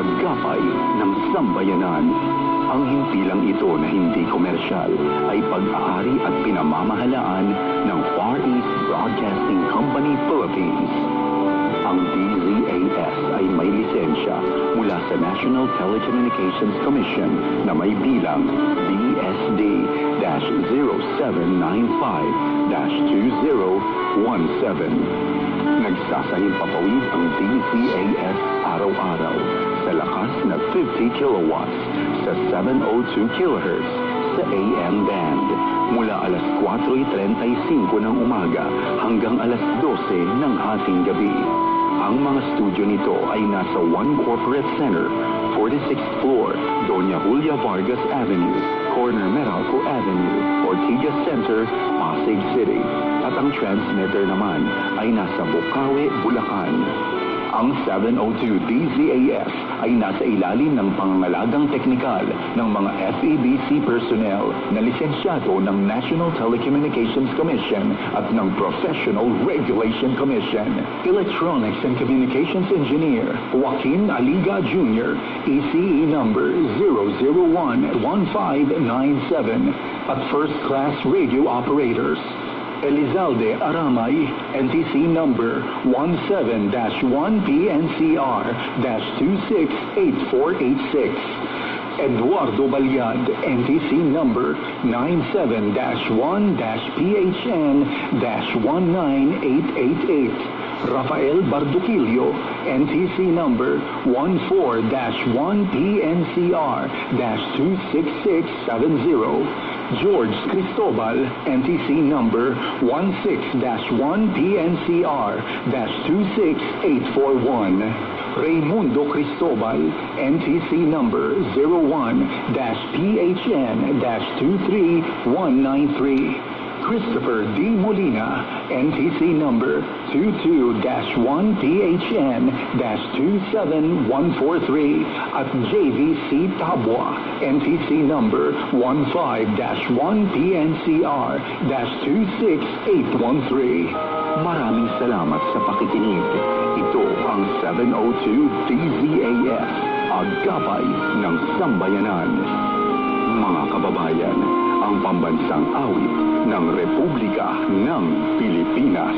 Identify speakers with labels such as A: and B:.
A: Agapay ng Sambayanan. Ang himpilang ito na hindi komersyal ay pag-aari at pinamamahalaan ng Far East Broadcasting Company Philippines. Ang DZAS ay may lisensya mula sa National Telecommunications Commission na may bilang BSD-0795-2017. Nagsasahimpapawid ang DZAS araw-araw sa lakas na 50 kilowatts sa 702 kHz sa AM band mula alas 4:35 ng umaga hanggang alas 12 ng hating gabi. Ang mga studio nito ay nasa One Corporate Center, 46th floor, Doña Julia Vargas Avenue, corner Meralco Avenue, Ortigas Center, Pasig City. At ang transmitter naman ay nasa Bukawi, Bulacan. Ang 702 DZAS ay nasa ilalim ng pangangalagang teknikal ng mga FEBC personnel na lisensyado ng National Telecommunications Commission at ng Professional Regulation Commission. Electronics and Communications Engineer Joaquin Aliga Jr., ECE number 0011597 at First Class Radio Operators. Elizalde Aramay, NTC number 17-1PNCR-268486. Eduardo Balyad, NTC number 97-1-PHN-19888. Rafael Barduquillo, NTC number 14-1PNCR-26670. George Cristobal, NTC number 16-1PNCR-26841. Raimundo Cristobal, NTC number 01-PHN-23193. Christopher D. Molina, NTC number 22-1PHN-27143 at JVC Tabwa, NTC number 15-1PNCR-26813. Maraming salamat sa pakikinig. Ito ang 702 DZAS, Agapay ng Sambayanan. Mga kababayan, ang pambansang awit ng Republika ng Pilipinas.